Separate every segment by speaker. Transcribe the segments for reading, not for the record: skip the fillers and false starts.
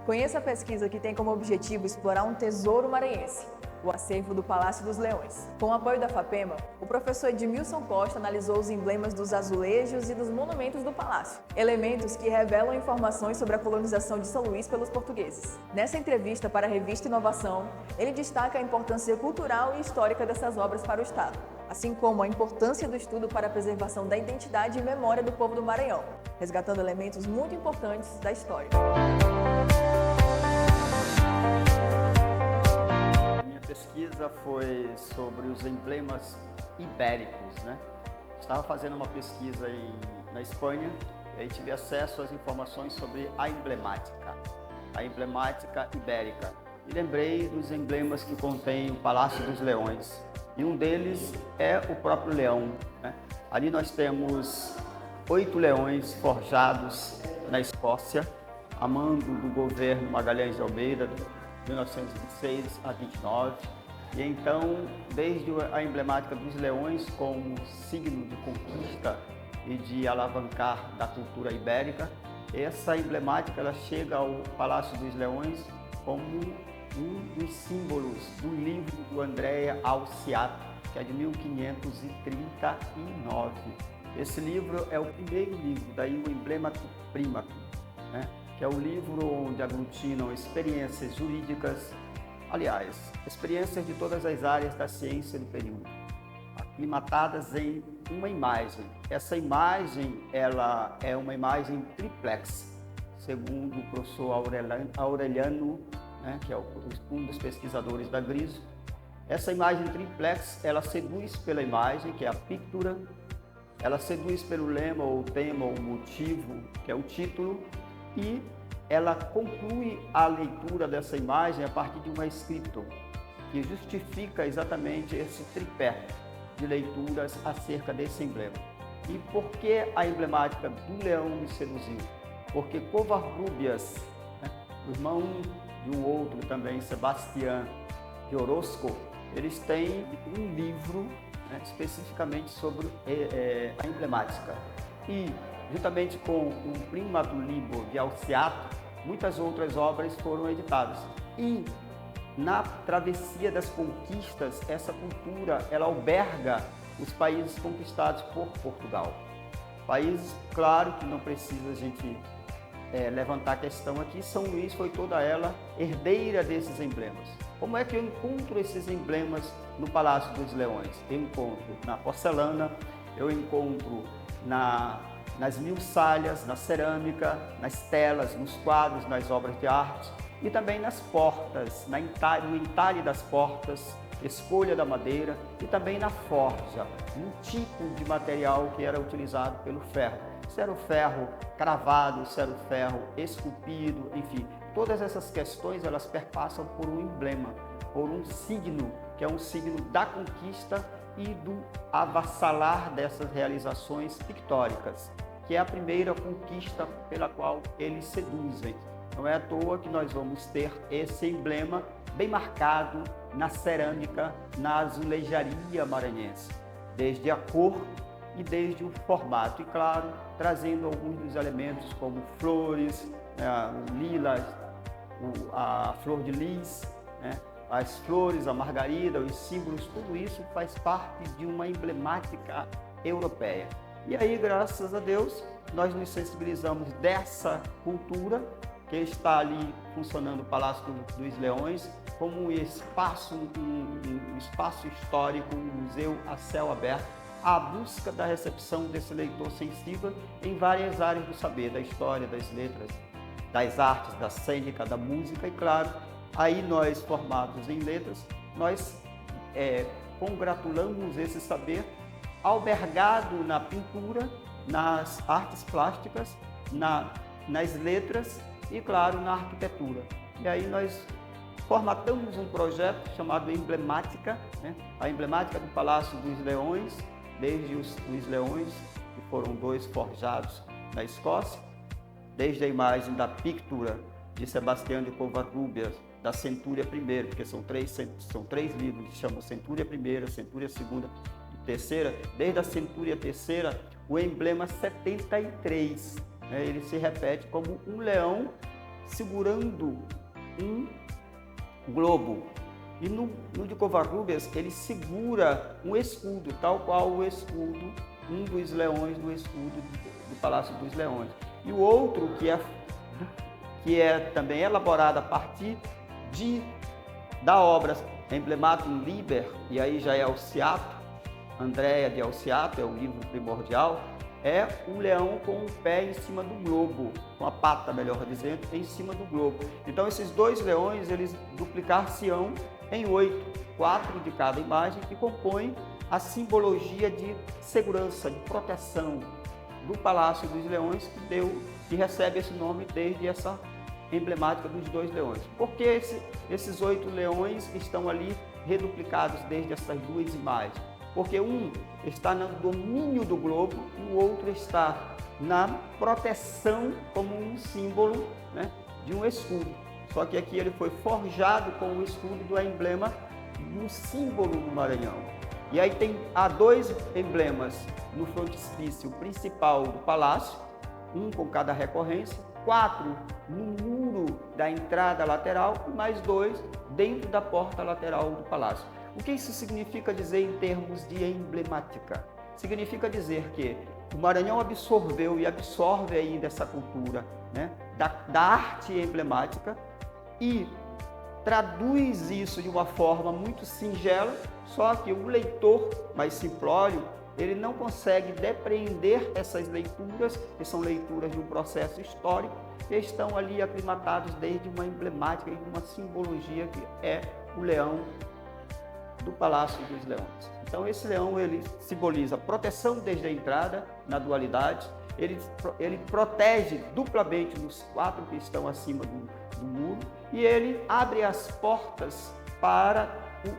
Speaker 1: Conheça a pesquisa que tem como objetivo explorar um tesouro maranhense, o acervo do Palácio dos Leões. Com o apoio da FAPEMA, o professor Edmilson Costa analisou os emblemas dos azulejos e dos monumentos do palácio, elementos que revelam informações sobre a colonização de São Luís pelos portugueses. Nessa entrevista para a revista Inovação, ele destaca a importância cultural e histórica dessas obras para o Estado, assim como a importância do estudo para a preservação da identidade e memória do povo do Maranhão, resgatando elementos muito importantes da história.
Speaker 2: Minha pesquisa foi sobre os emblemas ibéricos, né? Estava fazendo uma pesquisa na Espanha e aí tive acesso às informações sobre a emblemática ibérica. E lembrei dos emblemas que contém o Palácio dos Leões. E um deles é o próprio leão, né? Ali nós temos 8 leões forjados na Escócia, a mando do governo Magalhães de Almeida, de 1926 a 29. E então, desde a emblemática dos leões como signo de conquista e de alavancar da cultura ibérica, essa emblemática ela chega ao Palácio dos Leões como um dos símbolos do livro do Andrea Alciato, que é de 1539. Esse livro é o primeiro livro, daí o emblema primaco, né? Que é o livro onde aglutinam experiências jurídicas, aliás, experiências de todas as áreas da ciência do período, aclimatadas em uma imagem. Essa imagem ela é uma imagem triplex, segundo o professor Aureliano, né, que é um dos pesquisadores da GRISO. Essa imagem triplex, ela seduz pela imagem, que é a pictura, ela seduz pelo lema, ou tema, ou motivo, que é o título, e ela conclui a leitura dessa imagem a partir de uma scriptum, que justifica exatamente esse tripé de leituras acerca desse emblema. E por que a emblemática do leão me seduziu? Porque Covarrubias, né, o irmão de um outro também, Sebastião de Orozco, eles têm um livro, né, especificamente sobre a emblemática. E, juntamente com o Primato Libro de Alciato, muitas outras obras foram editadas. E, na travessia das conquistas, essa cultura ela alberga os países conquistados por Portugal. Países, claro, que não precisa a gente levantar a questão aqui, São Luís foi toda ela herdeira desses emblemas. Como é que eu encontro esses emblemas no Palácio dos Leões? Eu encontro na porcelana, eu encontro nas milçalhas, na cerâmica, nas telas, nos quadros, nas obras de arte e também nas portas, no entalhe das portas, escolha da madeira e também na forja, no tipo de material que era utilizado pelo ferro. Se era o ferro cravado, se era o ferro esculpido, enfim, todas essas questões elas perpassam por um emblema, por um signo, que é um signo da conquista e do avassalar dessas realizações pictóricas, que é a primeira conquista pela qual eles seduzem. Não é à toa que nós vamos ter esse emblema bem marcado na cerâmica, na azulejaria maranhense, desde a cor e desde o formato, e claro, trazendo alguns dos elementos como flores, o lila, a flor de lis, né? As flores, a margarida, os símbolos, tudo isso faz parte de uma emblemática europeia. E aí, graças a Deus, nós nos sensibilizamos dessa cultura que está ali funcionando o Palácio dos Leões como um espaço histórico, um museu a céu aberto, à busca da recepção desse leitor sensível em várias áreas do saber, da história, das letras, das artes, da cênica, da música e, claro, aí nós, formados em letras, nós congratulamos esse saber albergado na pintura, nas artes plásticas, nas letras e, claro, na arquitetura. E aí nós formatamos um projeto chamado Emblemática, né? A emblemática do Palácio dos Leões, desde os leões, que foram 2 forjados na Escócia, desde a imagem da pictura de Sebastião de Covarrubias, da Centúria I, porque são três livros que chamam Centúria I, Centúria II e Terceira. Desde a Centúria III, o emblema 73, né, ele se repete como um leão segurando um globo. E no de Covarrubias, ele segura um escudo, tal qual o escudo, um dos leões do escudo do Palácio dos Leões. E o outro, que é também elaborado a partir da obra Emblematum Liber, e aí já é Alciato, Andréa de Alciato, é o livro primordial, é um leão com o pé em cima do globo, com a pata, melhor dizendo, em cima do globo. Então esses dois leões, eles duplicar-se-ão em 8, 4 de cada imagem, que compõem a simbologia de segurança, de proteção do Palácio dos Leões, que recebe esse nome desde essa emblemática dos dois leões. Por que esses 8 leões estão ali reduplicados desde essas duas imagens? Porque um está no domínio do globo e o outro está na proteção como um símbolo, né, de um escudo. Só que aqui ele foi forjado com o escudo do emblema do símbolo do Maranhão. E aí há 2 emblemas no frontispício principal do palácio, um com cada recorrência, 4 no muro da entrada lateral e mais 2 dentro da porta lateral do palácio. O que isso significa dizer em termos de emblemática? Significa dizer que o Maranhão absorveu e absorve ainda essa cultura, né, da arte emblemática e traduz isso de uma forma muito singela, só que o leitor mais simplório, ele não consegue depreender essas leituras, que são leituras de um processo histórico, que estão ali aclimatados desde uma emblemática e uma simbologia que é o leão do Palácio dos Leões. Então esse leão, ele simboliza proteção desde a entrada, na dualidade, ele protege duplamente os 4 que estão acima do muro e ele abre as portas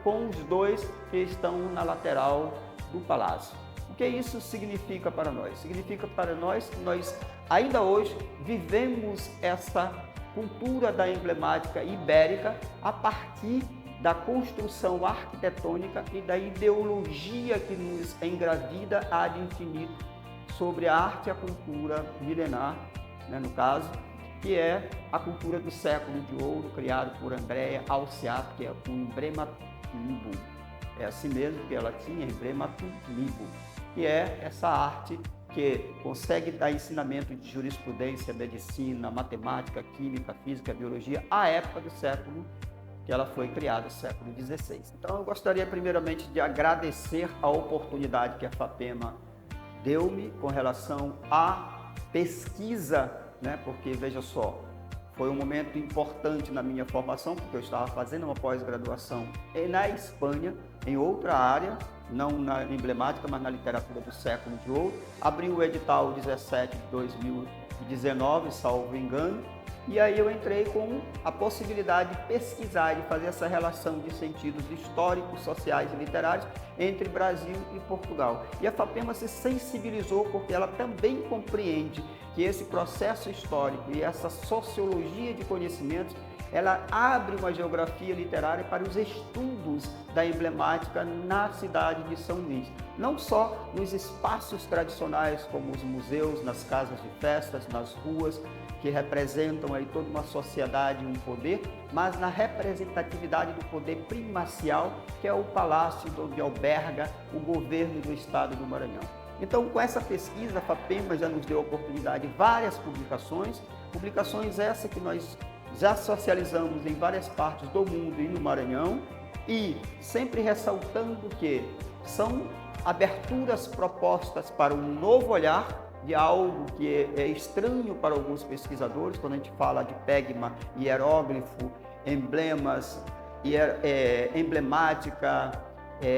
Speaker 2: com os 2 que estão na lateral do palácio. O que isso significa para nós? Significa para nós que nós ainda hoje vivemos essa cultura da emblemática ibérica a partir da construção arquitetônica e da ideologia que nos engravida ad infinito sobre a arte e a cultura milenar, né, no caso, que é a cultura do século de ouro, criado por Andréa Alciato, que é o Emblematum Libum. É assim mesmo que ela tinha, Emblematum Libum, que é essa arte que consegue dar ensinamento de jurisprudência, medicina, matemática, química, física, biologia, à época do século que ela foi criada, século XVI. Então eu gostaria primeiramente de agradecer a oportunidade que a FAPEMA deu-me com relação à pesquisa, né? Porque, veja só, foi um momento importante na minha formação, porque eu estava fazendo uma pós-graduação na Espanha, em outra área, não na emblemática, mas na literatura do século de ouro. Abri o edital 17 de 2019, salvo engano, e aí eu entrei com a possibilidade de pesquisar, de fazer essa relação de sentidos históricos, sociais e literários entre Brasil e Portugal. E a FAPEMA se sensibilizou porque ela também compreende que esse processo histórico e essa sociologia de conhecimentos, ela abre uma geografia literária para os estudos da emblemática na cidade de São Luís. Não só nos espaços tradicionais, como os museus, nas casas de festas, nas ruas, que representam aí toda uma sociedade e um poder, mas na representatividade do poder primacial, que é o palácio onde alberga o governo do estado do Maranhão. Então, com essa pesquisa, a FAPEMA já nos deu a oportunidade de várias publicações essas que nós já socializamos em várias partes do mundo e no Maranhão, e sempre ressaltando que são aberturas propostas para um novo olhar de algo que é estranho para alguns pesquisadores, quando a gente fala de pegma, hieróglifo, emblemas, emblemática,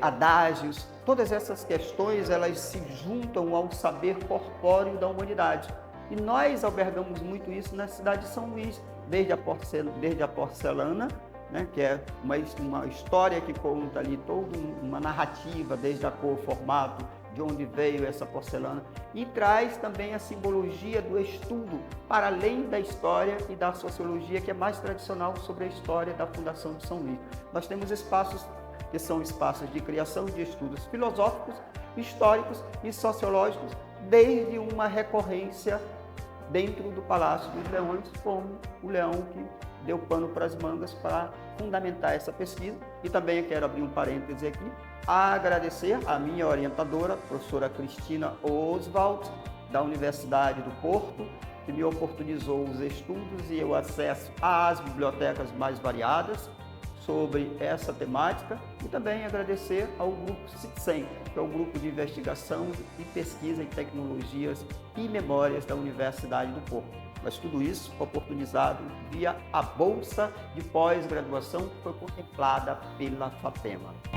Speaker 2: adágios, todas essas questões elas se juntam ao saber corpóreo da humanidade. E nós albergamos muito isso na cidade de São Luís, desde a porcelana, né, que é uma história que conta ali toda uma narrativa, desde a cor, formato, de onde veio essa porcelana, e traz também a simbologia do estudo, para além da história e da sociologia, que é mais tradicional sobre a história da Fundação de São Luís. Nós temos espaços que são espaços de criação de estudos filosóficos, históricos e sociológicos, desde uma recorrência dentro do Palácio dos Leões, como o leão que deu pano para as mangas para fundamentar essa pesquisa. E também quero abrir um parêntese aqui, agradecer a minha orientadora, a professora Cristina Oswald, da Universidade do Porto, que me oportunizou os estudos e o acesso às bibliotecas mais variadas sobre essa temática, e também agradecer ao grupo CITSEM, que é o grupo de investigação e pesquisa em tecnologias e memórias da Universidade do Porto. Mas tudo isso oportunizado via a Bolsa de Pós-Graduação que foi contemplada pela FAPEMA.